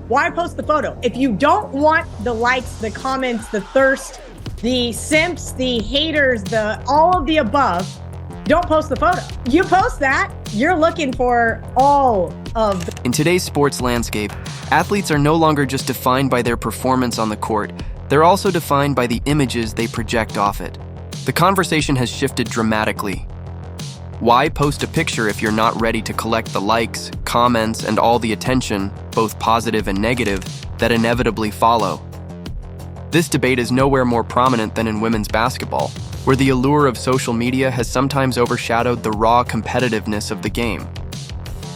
Why post the photo? If you don't want the likes, the comments, the thirst, the simps, the haters, all of the above, don't post the photo. You post that, you're looking for all of In today's sports landscape, athletes are no longer just defined by their performance on the court, they're also defined by the images they project off it. The conversation has shifted dramatically. Why post a picture if you're not ready to collect the likes, comments, and all the attention, both positive and negative, that inevitably follow? This debate is nowhere more prominent than in women's basketball, where the allure of social media has sometimes overshadowed the raw competitiveness of the game.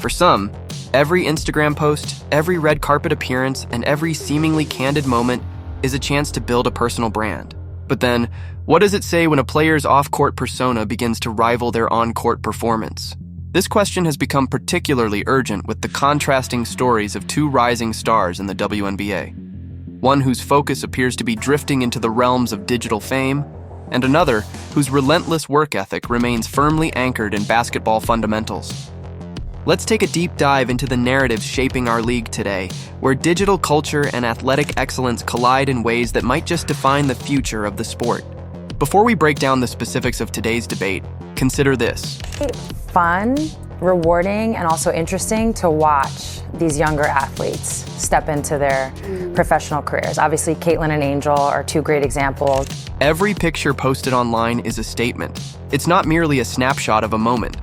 For some, every Instagram post, every red carpet appearance, and every seemingly candid moment is a chance to build a personal brand. But then, what does it say when a player's off-court persona begins to rival their on-court performance? This question has become particularly urgent with the contrasting stories of two rising stars in the WNBA. One whose focus appears to be drifting into the realms of digital fame, and another whose relentless work ethic remains firmly anchored in basketball fundamentals. Let's take a deep dive into the narratives shaping our league today, where digital culture and athletic excellence collide in ways that might just define the future of the sport. Before we break down the specifics of today's debate, consider this. Fun, rewarding, and also interesting to watch these younger athletes step into their professional careers. Obviously, Caitlin and Angel are two great examples. Every picture posted online is a statement. It's not merely a snapshot of a moment.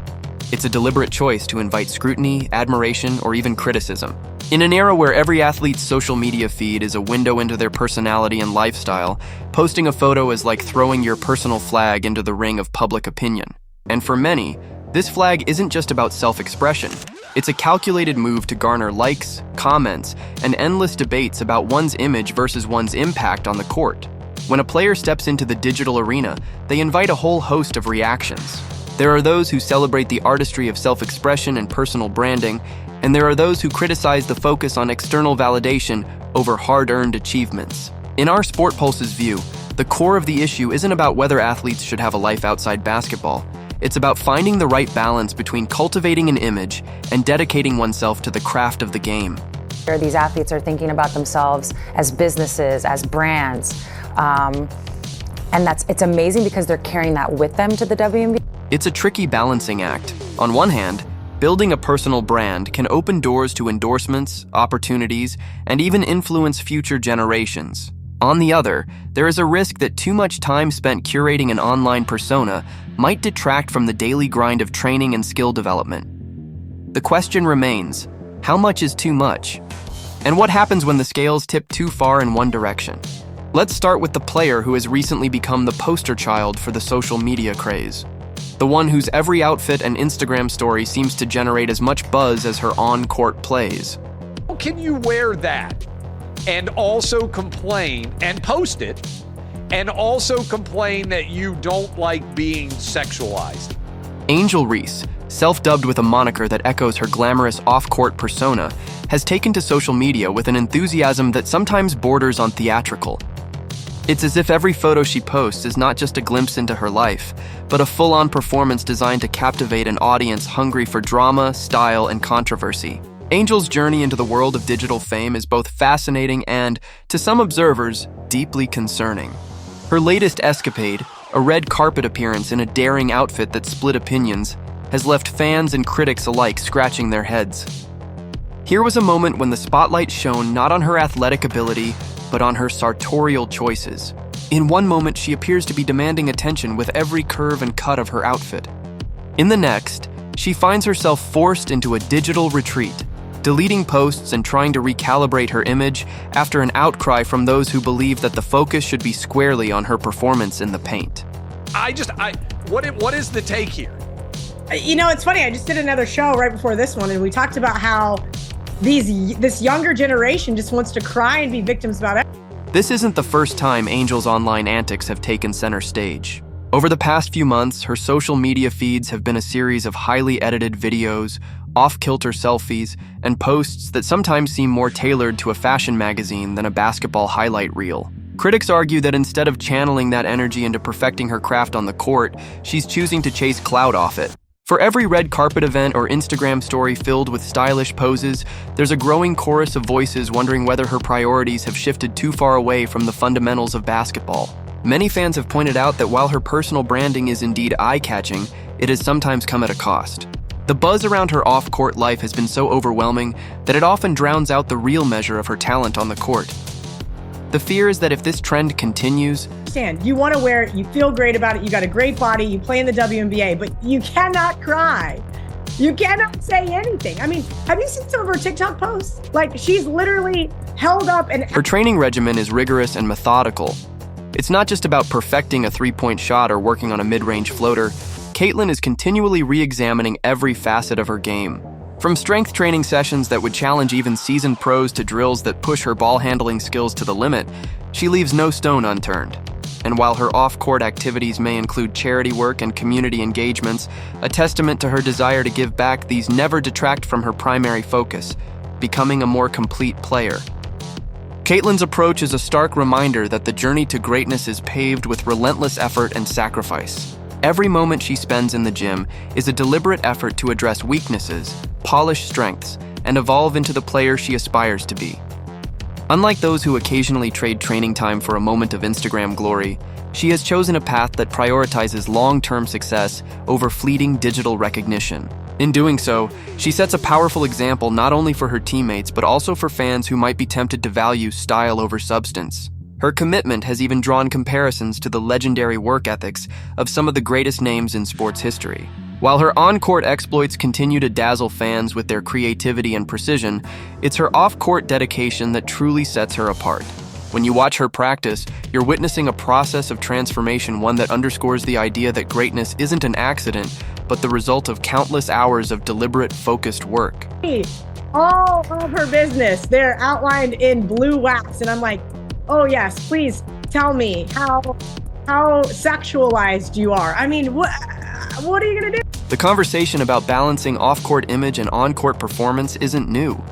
It's a deliberate choice to invite scrutiny, admiration, or even criticism. In an era where every athlete's social media feed is a window into their personality and lifestyle, posting a photo is like throwing your personal flag into the ring of public opinion. And for many, this flag isn't just about self-expression. It's a calculated move to garner likes, comments, and endless debates about one's image versus one's impact on the court. When a player steps into the digital arena, they invite a whole host of reactions. There are those who celebrate the artistry of self-expression and personal branding, and there are those who criticize the focus on external validation over hard-earned achievements. In our Sport Pulse's view, the core of the issue isn't about whether athletes should have a life outside basketball. It's about finding the right balance between cultivating an image and dedicating oneself to the craft of the game. These athletes are thinking about themselves as businesses, as brands, and it's amazing because they're carrying that with them to the WNBA. It's a tricky balancing act. On one hand, building a personal brand can open doors to endorsements, opportunities, and even influence future generations. On the other, there is a risk that too much time spent curating an online persona might detract from the daily grind of training and skill development. The question remains, how much is too much? And what happens when the scales tip too far in one direction? Let's start with the player who has recently become the poster child for the social media craze. The one whose every outfit and Instagram story seems to generate as much buzz as her on-court plays. How can you wear that and also complain and post it and also complain that you don't like being sexualized? Angel Reese, self-dubbed with a moniker that echoes her glamorous off-court persona, has taken to social media with an enthusiasm that sometimes borders on theatrical. It's as if every photo she posts is not just a glimpse into her life, but a full-on performance designed to captivate an audience hungry for drama, style, and controversy. Angel's journey into the world of digital fame is both fascinating and, to some observers, deeply concerning. Her latest escapade, a red carpet appearance in a daring outfit that split opinions, has left fans and critics alike scratching their heads. Here was a moment when the spotlight shone not on her athletic ability, but on her sartorial choices. In one moment, she appears to be demanding attention with every curve and cut of her outfit. In the next, she finds herself forced into a digital retreat, deleting posts and trying to recalibrate her image after an outcry from those who believe that the focus should be squarely on her performance in the paint. What is the take here? You know, it's funny. I just did another show right before this one, and we talked about how this younger generation just wants to cry and be victims about it. This isn't the first time Angel's online antics have taken center stage. Over the past few months, her social media feeds have been a series of highly edited videos, off-kilter selfies, and posts that sometimes seem more tailored to a fashion magazine than a basketball highlight reel. Critics argue that instead of channeling that energy into perfecting her craft on the court, she's choosing to chase clout off it. For every red carpet event or Instagram story filled with stylish poses, there's a growing chorus of voices wondering whether her priorities have shifted too far away from the fundamentals of basketball. Many fans have pointed out that while her personal branding is indeed eye-catching, it has sometimes come at a cost. The buzz around her off-court life has been so overwhelming that it often drowns out the real measure of her talent on the court. The fear is that if this trend continues, You want to wear it, you feel great about it, you got a great body, you play in the WNBA, but you cannot cry. You cannot say anything. I mean, have you seen some of her TikTok posts? Like, she's literally held up and... Her training regimen is rigorous and methodical. It's not just about perfecting a three-point shot or working on a mid-range floater. Caitlin is continually re-examining every facet of her game. From strength training sessions that would challenge even seasoned pros to drills that push her ball-handling skills to the limit, she leaves no stone unturned. And while her off-court activities may include charity work and community engagements, a testament to her desire to give back, these never detract from her primary focus, becoming a more complete player. Caitlin's approach is a stark reminder that the journey to greatness is paved with relentless effort and sacrifice. Every moment she spends in the gym is a deliberate effort to address weaknesses, polish strengths, and evolve into the player she aspires to be. Unlike those who occasionally trade training time for a moment of Instagram glory, she has chosen a path that prioritizes long-term success over fleeting digital recognition. In doing so, she sets a powerful example not only for her teammates but also for fans who might be tempted to value style over substance. Her commitment has even drawn comparisons to the legendary work ethics of some of the greatest names in sports history. While her on-court exploits continue to dazzle fans with their creativity and precision, it's her off-court dedication that truly sets her apart. When you watch her practice, you're witnessing a process of transformation, one that underscores the idea that greatness isn't an accident, but the result of countless hours of deliberate, focused work. All of her business, they're outlined in blue wax, and I'm like, oh yes, please tell me how sexualized you are. I mean, what are you gonna do? The conversation about balancing off-court image and on-court performance isn't new.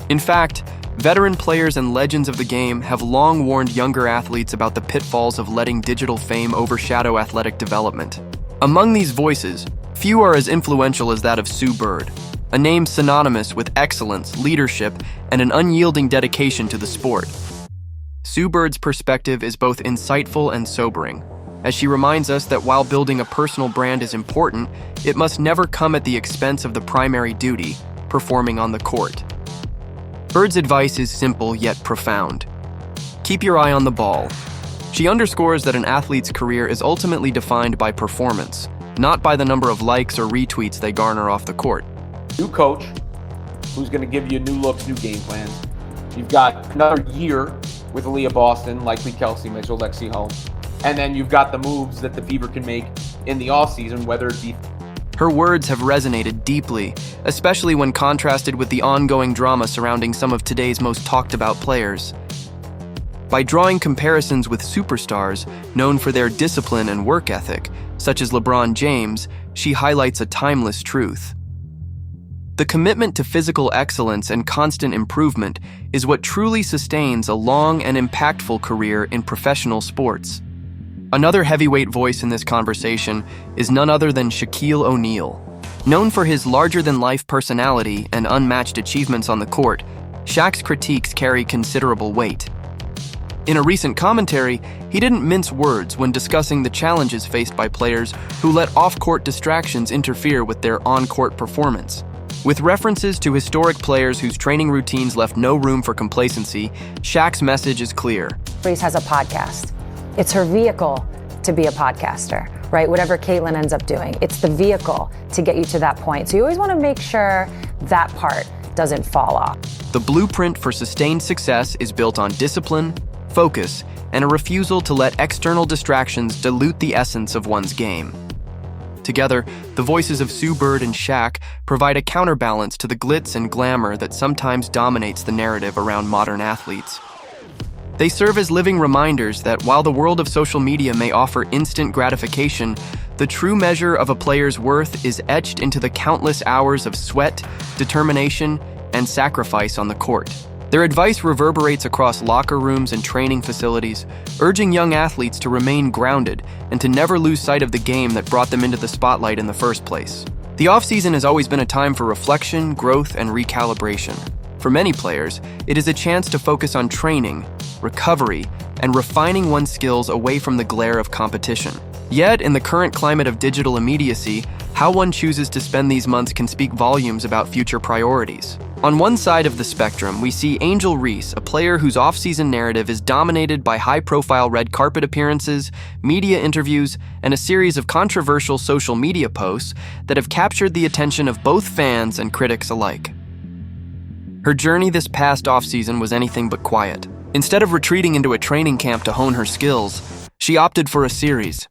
In fact, veteran players and legends of the game have long warned younger athletes about the pitfalls of letting digital fame overshadow athletic development. Among these voices, few are as influential as that of Sue Bird, a name synonymous with excellence, leadership, and an unyielding dedication to the sport. Sue Bird's perspective is both insightful and sobering, as she reminds us that while building a personal brand is important, it must never come at the expense of the primary duty, performing on the court. Bird's advice is simple yet profound. Keep your eye on the ball. She underscores that an athlete's career is ultimately defined by performance, not by the number of likes or retweets they garner off the court. New coach, who's going to give you new looks, new game plans. You've got another year with Aaliyah Boston, likely Kelsey Mitchell, Lexi Holmes. And then you've got the moves that the Fever can make in the offseason, whether it be... Her words have resonated deeply, especially when contrasted with the ongoing drama surrounding some of today's most talked-about players. By drawing comparisons with superstars known for their discipline and work ethic, such as LeBron James, she highlights a timeless truth. The commitment to physical excellence and constant improvement is what truly sustains a long and impactful career in professional sports. Another heavyweight voice in this conversation is none other than Shaquille O'Neal. Known for his larger-than-life personality and unmatched achievements on the court, Shaq's critiques carry considerable weight. In a recent commentary, he didn't mince words when discussing the challenges faced by players who let off-court distractions interfere with their on-court performance. With references to historic players whose training routines left no room for complacency, Shaq's message is clear. Reese has a podcast. It's her vehicle to be a podcaster, right? Whatever Caitlin ends up doing, it's the vehicle to get you to that point. So you always want to make sure that part doesn't fall off. The blueprint for sustained success is built on discipline, focus, and a refusal to let external distractions dilute the essence of one's game. Together, the voices of Sue Bird and Shaq provide a counterbalance to the glitz and glamour that sometimes dominates the narrative around modern athletes. They serve as living reminders that while the world of social media may offer instant gratification, the true measure of a player's worth is etched into the countless hours of sweat, determination, and sacrifice on the court. Their advice reverberates across locker rooms and training facilities, urging young athletes to remain grounded and to never lose sight of the game that brought them into the spotlight in the first place. The offseason has always been a time for reflection, growth, and recalibration. For many players, it is a chance to focus on training, recovery, and refining one's skills away from the glare of competition. Yet, in the current climate of digital immediacy, how one chooses to spend these months can speak volumes about future priorities. On one side of the spectrum, we see Angel Reese, a player whose off-season narrative is dominated by high-profile red carpet appearances, media interviews, and a series of controversial social media posts that have captured the attention of both fans and critics alike. Her journey this past off-season was anything but quiet. Instead of retreating into a training camp to hone her skills, she opted for a series,